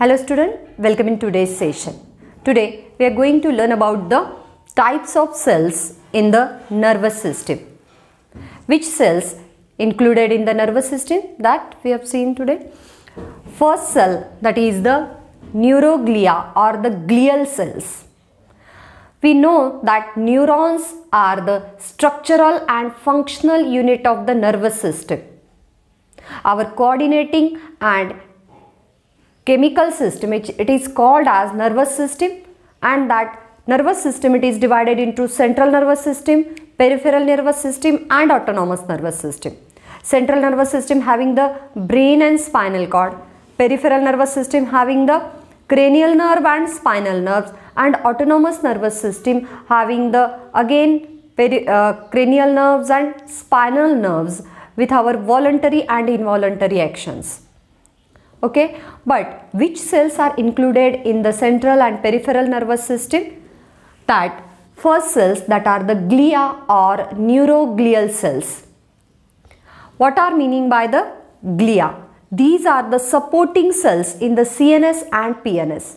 Hello student, welcome in today's session. Today we are going to learn about the types of cells in the nervous system. Which cells included in the nervous system that we have seen today? First cell, that is the neuroglia or the glial cells. We know that neurons are the structural and functional unit of the nervous system. Our coordinating and chemical system, it is called as nervous system, and that nervous system, it is divided into central nervous system, peripheral nervous system and autonomous nervous system. Central nervous system having the brain and spinal cord, peripheral nervous system having the cranial nerve and spinal nerves, and autonomous nervous system having the again cranial nerves and spinal nerves with our voluntary and involuntary actions. Okay, but which cells are included in the central and peripheral nervous system? That first cells, that are the glia or neuroglial cells. What are meaning by the glia? These are the supporting cells in the CNS and PNS.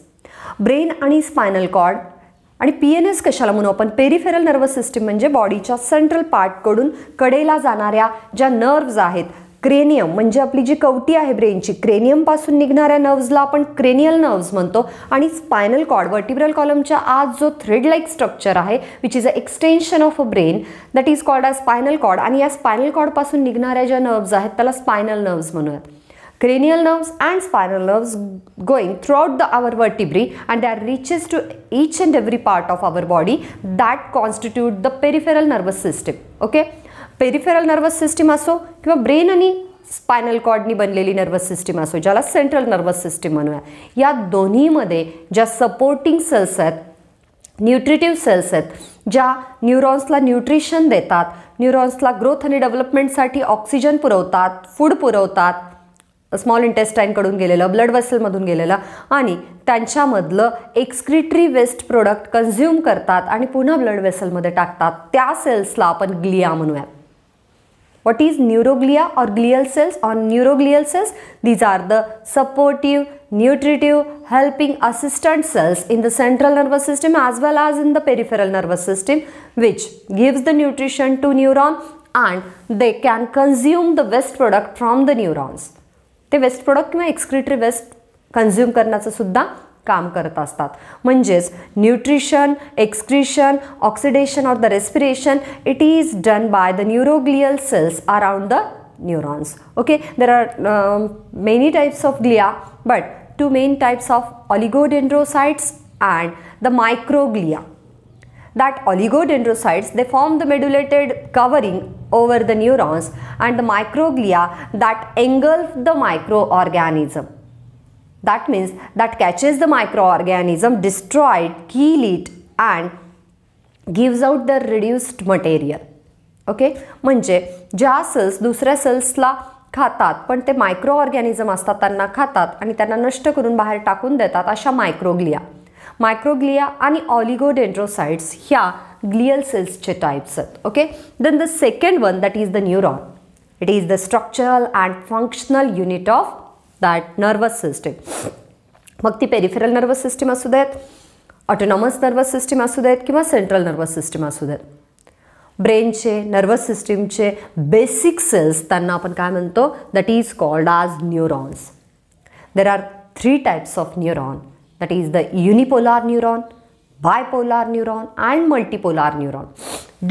Brain आणि spinal cord आणि PNS कशाला म्हणू आपण? Peripheral nervous system म्हणजे बॉडीच्या central part कडून कडेला जाणाऱ्या ज्या नर्व्स आहेत. क्रेनियम म्हणजे आपली जी कवटी आहे ब्रेनची, क्रेनियम पासून निघणाऱ्या नर्व्सला आपण क्रेनियल नर्व्स म्हणतो, आणि स्पायनल कॉर्ड वर्टिब्रल कॉलमच्या आत जो थ्रेड लाईक स्ट्रक्चर आहे which is a extension of a brain, that is called as spinal cord. आणि या स्पायनल कॉर्ड पासून निघणाऱ्या ज्या नर्व्स आहेत त्याला स्पायनल नर्व्स म्हणूयात. Cranial nerves and spinal nerves going throughout our vertebrae, and they are reaches to each and every part of our body that constitute the peripheral nervous system. Okay, peripheral nervous system असो किंवा brain आणि spinal कॉर्डनी बनलेली nervous system असो, ज्याला central nervous system म्हणूया, या दोन्हीमध्ये ज्या सपोर्टिंग सेल्स आहेत, न्यूट्रिटिव्ह सेल्स आहेत, ज्या न्यूरॉन्सला न्यूट्रिशन देतात, न्यूरॉन्सला ग्रोथ आणि डेव्हलपमेंटसाठी ऑक्सिजन पुरवतात, फूड पुरवतात, स्मॉल इंटेस्टाईन कडून गेलेलं, ब्लड वेसलमधून गेलेलं, आणि त्यांच्यामधलं एक्सक्रिटरी वेस्ट प्रोडक्ट कन्झ्युम करतात आणि पुन्हा ब्लड वेसलमध्ये टाकतात, त्या सेल्सला आपण ग्लिया म्हणूया. What is neuroglia or glial cells? On neuroglial cells, these are the supportive, nutritive, helping assistant cells in the central nervous system as well as in the peripheral nervous system, which gives the nutrition to neuron, and they can consume the waste product from the neurons. ते waste product किंवा excretory waste consume करण्याचं सुद्धा काम करत असतात. म्हणजेच nutrition, excretion, oxidation और the respiration, it is done by the neuroglial cells around the neurons. Okay, there are many types of glia, but two main types of oligodendrocytes and the microglia. That oligodendrocytes, they form the medullated covering over the neurons, and the microglia that engulf the microorganism. That means that catches the microorganism, destroyed, kill it, and gives out the reduced material. Okay, म्हणजे ज्या cells दुसऱ्या सेल्सला खातात पण ते micro organism असतात त्यांना खातात आणि त्यांना नष्ट करून बाहेर टाकून देतात, अशा मायक्रोग्लिया. मायक्रोग्लिया आणि ऑलिगोडेंड्रोसाइट्स ह्या ग्लियल सेल्सचे टाइप्स आहेत. Okay, then the second one, that is the neuron. It is the structural and functional unit of that nervous system. मग ती पेरिफेरल नर्वस सिस्टम असू देत, ऑटोनॉमस नर्वस सिस्टम असू देत किंवा सेंट्रल नर्वस सिस्टम असू देत. ब्रेनचे, नर्वस सिस्टमचे बेसिक सेल्स त्यांना आपण काय म्हणतो? That is called as neurons. There are 3 types of neuron, that is the unipolar neuron, bipolar neuron and multipolar neuron,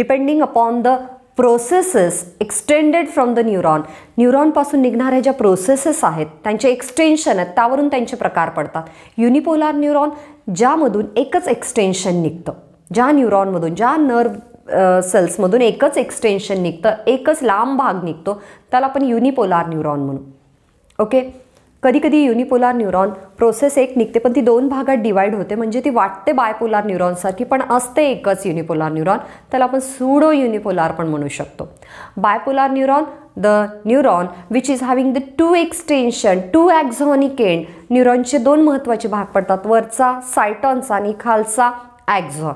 depending upon the processes extended from the neuron. Neuron पासून निघणाऱ्या ज्या processes आहेत त्यांचे extension आहेत त्यावरून त्यांचे प्रकार पडतात. युनिपोलार न्यूरॉन, ज्यामधून एकच एक्सटेन्शन निघतं, ज्या न्यूरॉनमधून, ज्या नर्व सेल्समधून एकच एक्सटेन्शन निघतं, एकच लांब भाग निघतो, त्याला आपण युनिपोलार न्यूरॉन म्हणू. ओके, कधी कधी युनिपोलार न्यूरॉन प्रोसेस एक निघते पण ती 2 भागात डिवाइड होते, म्हणजे ती वाटते बायपोलार न्यूरॉनसारखी पण असते एकच युनिपोलार न्यूरॉन, त्याला आपण सूडो युनिपोलार पण म्हणू शकतो. Bipolar neuron, the neuron which is having the 2 extension, 2 axonic end. न्यूरॉनचे 2 महत्त्वाचे भाग पडतात, वरचा सायटॉन्स आणि खालचा ॲक्झॉन.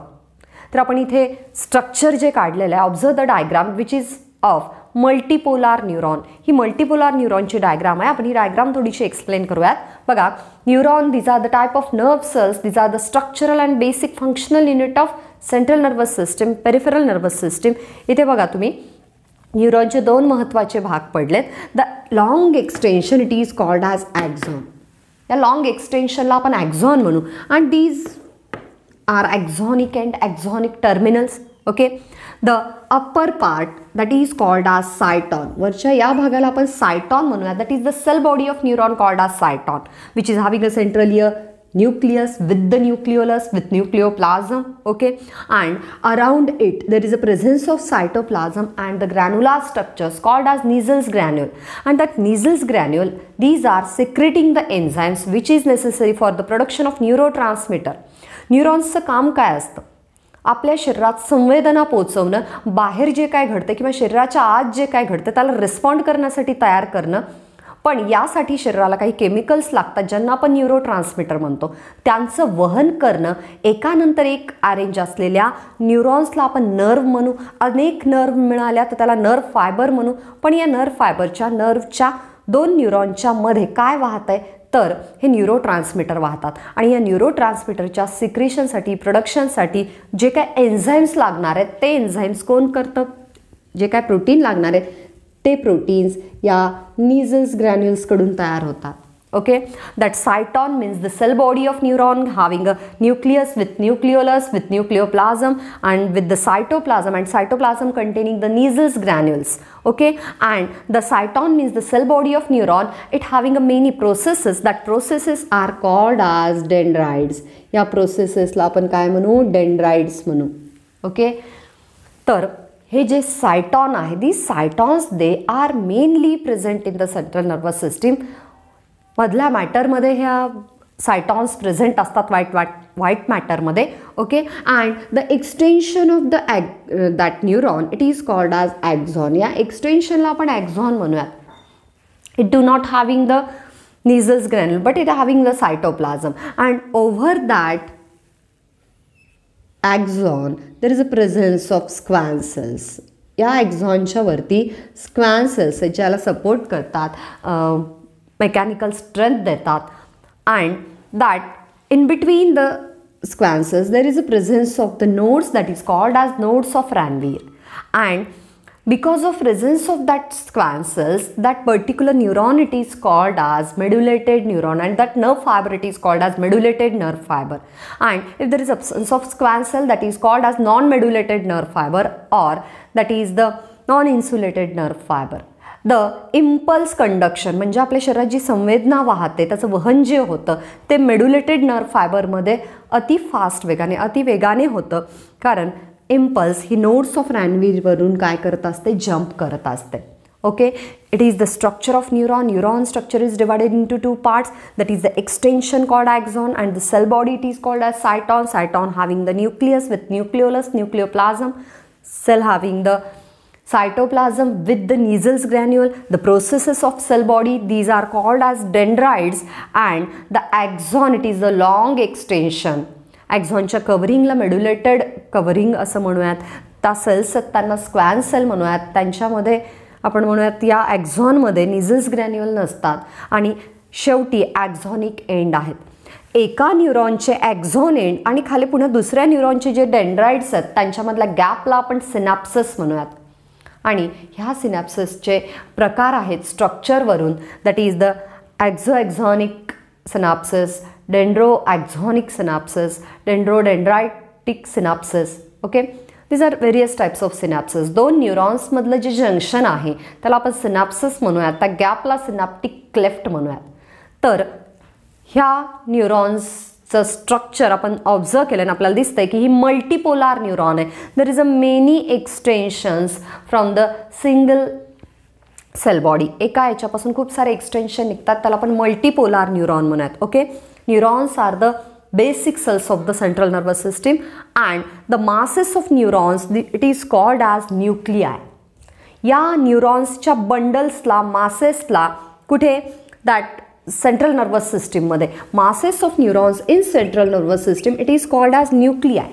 तर आपण इथे स्ट्रक्चर जे काढलेलं आहे, observe the diagram which is of multipolar neuron. ही मल्टीपोलार न्यूरॉनची डायग्राम आहे. आपण ही डायग्राम थोडीशी एक्सप्लेन करूयात. बघा, neuron, these are the type of nerve cells, these are the structural and basic functional unit of central nervous system, peripheral nervous system. इथे बघा तुम्ही न्यूरॉनचे दोन महत्त्वाचे भाग पडलेत. The long extension it is called as axon. या long एक्सटेन्शनला आपण ॲक्झॉन म्हणू. And these are axonic and axonic terminals. Okay. The upper part that is called as cyton. वरच्या या भागाला आपण सायटॉन म्हणूया. That is the cell body of neuron called as cyton, which is having a central ear nucleus with the nucleolus with nucleoplasm. Okay, and around it there is a presence of cytoplasm and the granular structures called as Nissls granule, and that Nissls granule, these are secreting the enzymes which is necessary for the production of neurotransmitter. न्यूरॉन्सचं काम काय असतं? आपल्या शरीरात संवेदना पोहोचवणं, बाहेर जे काय घडतं किंवा शरीराच्या आत जे काय घडतं त्याला रिस्पॉन्ड करण्यासाठी तयार करणं. पण यासाठी शरीराला काही केमिकल्स लागतात ज्यांना आपण न्यूरोट्रान्समीटर म्हणतो. त्यांचं वहन करणं, एकानंतर एक अरेंज असलेल्या न्यूरॉन्सला आपण नर्व म्हणू. अनेक नर्व मिळाल्या तर त्याला नर्व फायबर म्हणू. पण या नर्व फायबरच्या, नर्वच्या दोन न्यूरॉनच्या मध्ये काय वाहत आहे तर हे न्यूरोट्रान्समीटर वाहतात. आणि या न्यूरोट्रान्समीटरच्या सिक्रेशनसाठी, प्रोडक्शनसाठी जे काय एन्झाईम्स लागणार आहेत ते एन्झाईम्स कोण करतं? जे काय प्रोटीन लागणार आहेत ते प्रोटीन्स या Nissls granules कडून तयार होतात. Okay. That cyton means the cell body of neuron having a nucleus with nucleolus with nucleoplasm and with the cytoplasm and cytoplasm containing the Nissls granules. Okay, and the cyton means the cell body of neuron, it having a many processes. That processes are called as dendrites. या प्रोसेसेसला आपण काय म्हणू? Dendrites म्हणू. Okay. तर हे जे cyton आहे, the cytons they are mainly present in the central nervous system. मधल्या मॅटरमध्ये ह्या सायटॉन्स प्रेझेंट असतात, व्हाईट मॅटरमध्ये. Okay. And the extension of the that neuron it is called as axon. या एक्सटेन्शनला आपण ॲक्झॉन म्हणूयात. It do not having the Nissls granule but it having the cytoplasm, and over that axon there is a presence of Schwann cells. या ॲक्झॉनच्या वरती स्क्वॅन cells आहेत ज्याला support करतात, mechanical strength देतात. And that in between the Schwann cells there is a presence of the nodes that is called as nodes of Ranvier. अँड because of presence of that Schwann cells, that particular neuron it is called as medullated neuron, and that nerve fiber it is called as medullated nerve fiber. And if there is absence of Schwann cell, that is called as non-medullated nerve fiber, or that is the non-insulated nerve fiber. The impulse conduction म्हणजे आपल्या शरीरात जी संवेदना वाहते त्याचं वहन जे होतं ते मेड्युलेटेड नर्व फायबरमध्ये अति फास्ट वेगाने, अति वेगाने होतं, कारण इम्पल्स ही नोड्स ऑफ रॅनवीरवरून काय करत असते? जम्प करत असते. Okay. It is the structure of neuron. Neuron structure is divided into two parts. That is the extension called axon and the cell body it is called as cyton. Cyton having the nucleus with nucleolus, nucleoplasm, cell having the cytoplasm with the Nissls granule. The processes of cell body, these are called as dendrites, and the axon it is the long extension. ॲक्झॉनच्या कव्हरिंगला medullated covering असं म्हणूयात. त्या cells आहेत त्यांना स्क्वॅन sale म्हणूयात. त्यांच्यामध्ये आपण म्हणूयात या ॲक्झॉनमध्ये Nissls ग्रॅन्युल नसतात आणि शेवटी ॲक्झॉनिक एंड आहेत. एका न्यूरॉनचे ॲक्झॉन एंड आणि खाली पुन्हा दुसऱ्या न्यूरॉनचे जे डेंड्राइड्स आहेत त्यांच्यामधल्या गॅपला आपण सिनॅप्सेस म्हणूयात. आणि ह्या सिनॅप्सेसचे प्रकार आहेत स्ट्रक्चरवरून. That is the axonic synapses, dendroaxonic synapses, dendrodendritic synapses. Okay, these are various types of synapses. दोन न्यूरॉन्स मधलं जे जंक्शन आहे त्याला आपण सिनॅप्सेस म्हणूयात, त्या गॅपला सिनॅप्टिक क्लेफ्ट म्हणूयात. तर ह्या न्यूरॉन्सचं स्ट्रक्चर आपण ऑब्झर्व केलं आणि आपल्याला दिसतंय की ही मल्टीपोलार न्यूरॉन आहे. There is a many extensions from the single cell body. एका याच्यापासून खूप सारे एक्सटेन्शन निघतात, त्याला आपण मल्टीपोलार न्यूरॉन म्हणूयात. Okay. Neurons are the basic cells of the central nervous system, and the masses of neurons it is called as nuclei. या न्यूरॉन्सच्या बंडल्सला, मासेसला कुठे? दॅट सेंट्रल नर्वस सिस्टीममध्ये. Masses of neurons in central nervous system it is called as nuclei.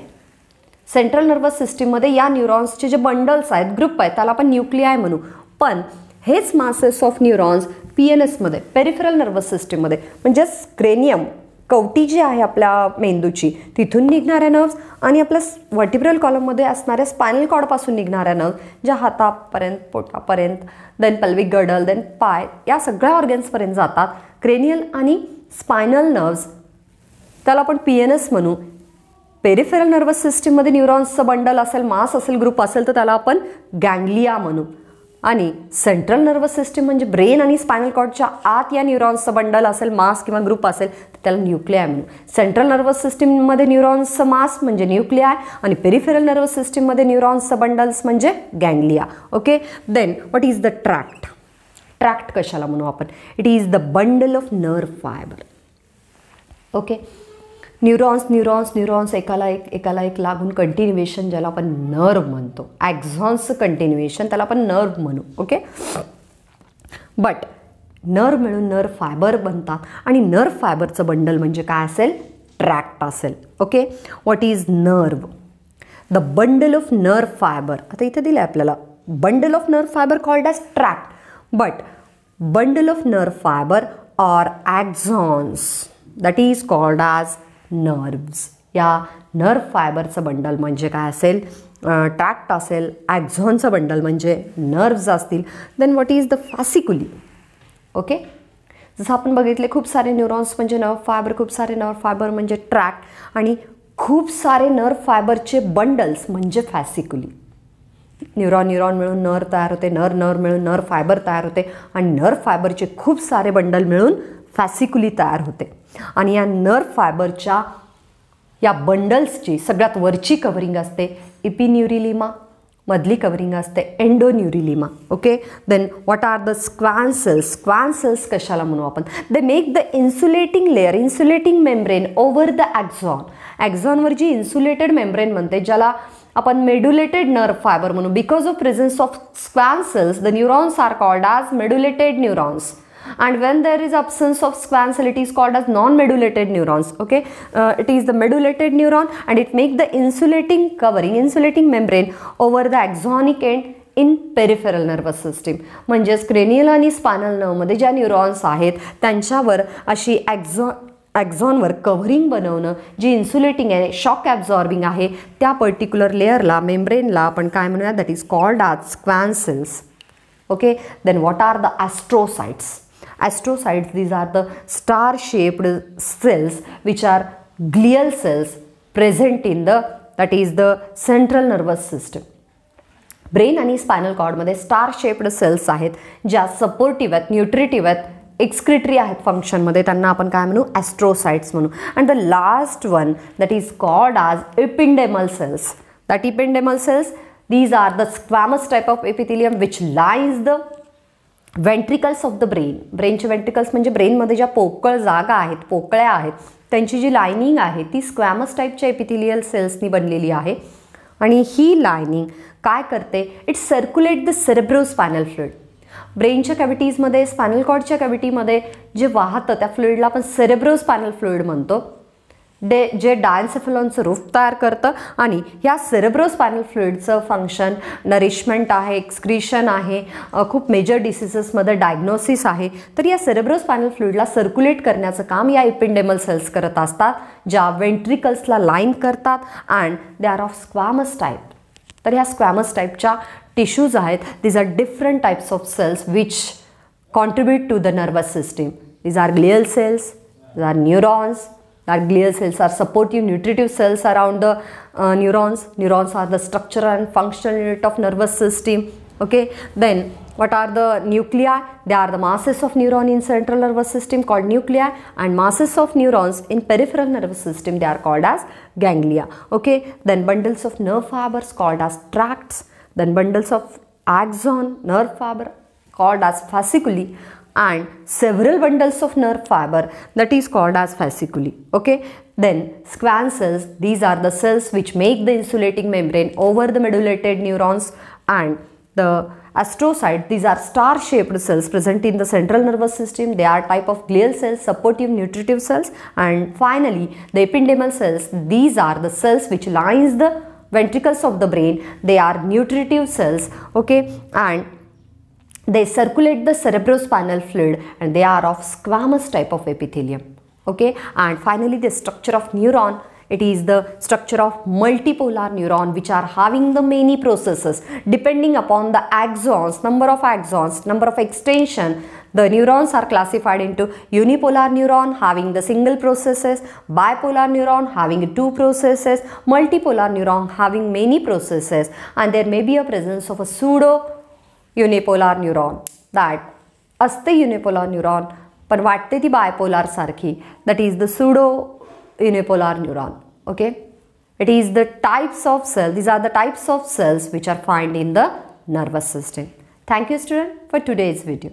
Central nervous सिस्टीममध्ये या न्यूरॉन्सचे जे bundles आहेत, group आहेत, त्याला आपण न्यूक्लिआय म्हणू. पण हेच मासेस ऑफ न्यूरॉन्स PNS मध्ये, पेरिफेरल नर्वस सिस्टीममध्ये, म्हणजे क्रेनियम, कवटी जी आहे आपल्या मेंदूची, तिथून निघणाऱ्या नर्व्स आणि आपल्या व्हर्टिब्रल कॉलममध्ये असणाऱ्या स्पायनल कॉर्डपासून निघणाऱ्या नर्व्स, ज्या हातापर्यंत, पोटापर्यंत, देन पल्विक गर्डल, देन पाय, या सगळ्या ऑर्गन्सपर्यंत जातात. क्रेनियल आणि स्पायनल नर्व्स, त्याला आपण PNS म्हणू. पेरिफेरल नर्वस सिस्टीममध्ये न्यूरॉन्सचं बंडल असेल, मास असेल, ग्रुप असेल, तर त्याला आपण गँग्लिया म्हणू. आणि सेंट्रल नर्वस सिस्टीम म्हणजे ब्रेन आणि स्पायनल कॉर्डच्या आत या न्यूरॉन्सचं बंडल असेल, मास किंवा ग्रुप असेल, तर त्याला न्यूक्लियाय म्हणू. सेंट्रल नर्वस सिस्टीममध्ये न्यूरॉन्सचं मास म्हणजे न्यूक्लियाय आणि पेरिफेरल नर्वस सिस्टीममध्ये न्यूरॉन्सचं बंडल्स म्हणजे ganglia. Okay. Then what is the tract? Tract कशाला म्हणू आपण? It is the bundle of nerve fiber. Okay. Neurons एकाला एक लागून कंटिन्युएशन, ज्याला आपण नर्व म्हणतो. ॲक्झॉन्सचं कंटिन्युएशन, त्याला आपण नर्व म्हणू. ओके. बट नर्व मिळून नर्व फायबर बनतात आणि नर्व फायबरचं बंडल म्हणजे काय असेल? ट्रॅक्ट असेल. Okay. What is nerve? The bundle of nerve fibre. आता इथे दिलं आहे आपल्याला bundle of nerve fibre called as tract, but bundle of nerve fibre or axons that is called as nerves. या नर्व फायबरचं बंडल म्हणजे काय असेल? ट्रॅक्ट असेल. ॲक्झॉनचं बंडल म्हणजे नर्व्स असतील. Then what is the fasciculi? Okay. जसं आपण बघितले, खूप सारे न्यूरॉन्स म्हणजे नर्व फायबर, खूप सारे नर्व फायबर म्हणजे ट्रॅक्ट, आणि खूप सारे नर्व फायबरचे बंडल्स म्हणजे फॅसिक्युली. न्यूरॉन मिळून नर्व तयार होते, नर्व मिळून नर्व फायबर तयार होते, आणि नर्व फायबरचे खूप सारे बंडल मिळून फॅसिक्युली तयार होते. आणि या नर्व फायबरच्या या बंडल्सची सगळ्यात वरची कव्हरिंग असते इपिन्युरिलिमा, मधली कव्हरिंग असते एंडोन्युरिलिमा. Okay. Then what are the Schwann cells? Schwann cells कशाला म्हणू आपण? They make the insulating layer, insulating membrane over the axon. ॲक्झॉनवर जी इन्सुलेटेड मेम्ब्रेन म्हणते, ज्याला आपण मेड्युलेटेड नर्व फायबर म्हणू. Because of presence of Schwann cells the neurons are called as medullated neurons. And when there is absence of squamcell, it is called as non-medullated neurons. Okay. It is the medullated neuron and it makes the insulating covering, insulating membrane over the axonic end in peripheral nervous system. म्हणजेच cranial आणि spinal नर्वमध्ये ज्या neurons आहेत त्यांच्यावर अशी ॲक्झॉनवर covering बनवणं, जी insulating आहे, shock ॲब्झॉर्बिंग आहे, त्या पर्टिक्युलर लेअरला, मेम्ब्रेनला आपण काय म्हणूया? That is called as Schwann cells. Okay. Then what are the astrocytes? Astrocytes, these are the star-shaped cells which are glial cells present in that is the central nervous system. Brain आणि spinal कॉर्डमध्ये star shaped cells आहेत, ज्या supportive आहेत, nutritive आहेत, excretory आहेत फंक्शनमध्ये, त्यांना आपण काय म्हणू? ॲस्ट्रोसाइट्स म्हणू. And the last one that is called as ependymal cells. That ependymal cells, these are the squamous type of epithelium which lines the ventricles of the brain. ब्रेनचे वेंट्रिकल्स म्हणजे ब्रेनमध्ये ज्या पोकळ जागा आहेत, पोकळ्या आहेत, त्यांची जी लायनिंग आहे ती स्क्वॅमस टाईपच्या एपिथिलियल सेल्सनी बनलेली आहे. आणि ही लायनिंग काय करते? It circulate the cerebrospinal fluid. ब्रेनच्या कॅव्हिटीजमध्ये, स्पायनल कॉर्डच्या कॅव्हिटीमध्ये जे वाहतं त्या फ्लुइडला आपण सेरेब्रोस्पायनल फ्लुइड म्हणतो. जे डायन्सेफलॉनचं रूफ तयार करतं. आणि ह्या सेरेब्रोस्पायनल फ्लुइडचं फंक्शन नरिशमेंट आहे, एक्सक्रिशन आहे, खूप मेजर डिसीजेसमध्ये डायग्नोसिस आहे. तर या सेरेब्रोस्पायनल फ्लुइडला सर्क्युलेट करण्याचं काम या एपिंडेमल सेल्स करत असतात, ज्या वेंट्रिकल्सला लाईन करतात. And they are of squamous type. तर ह्या स्क्वॅमस टाईपच्या टिश्यूज आहेत. These are different types of cells which contribute to the nervous system. These are glial cells, these are neurons. Our glial cells are supportive nutritive cells around the neurons. Neurons are the structural and functional unit of nervous system. Okay. Then what are the nuclei? They are the masses of neuron in central nervous system called nuclei, and masses of neurons in peripheral nervous system, they are called as ganglia. Okay. Then bundles of nerve fibers called as tracts. Then bundles of axon nerve fiber called as fasciculi, and several bundles of nerve fiber that is called as fasciculi. Okay. Then squamcels, these are the cells which make the insulating membrane over the medullated neurons. And the astrocytes, these are star shaped cells present in the central nervous system. They are type of glial cells, supportive nutritive cells. And finally the ependymal cells, these are the cells which lines the ventricles of the brain. They are nutritive cells. Okay. And they circulate the cerebrospinal fluid and they are of squamous type of epithelium. Okay, and finally the structure of neuron, it is the structure of multipolar neuron which are having the many processes depending upon the axons, number of extension. The neurons are classified into unipolar neuron having the single processes, bipolar neuron having two processes, multipolar neuron having many processes, and there may be a presence of a pseudo unipolar neuron that असते unipolar neuron पण वाटते ती bipolar सारखी, that is the pseudo unipolar neuron. Okay, it is the types of cells, these are the types of cells which are found in the nervous system. Thank you student for today's video.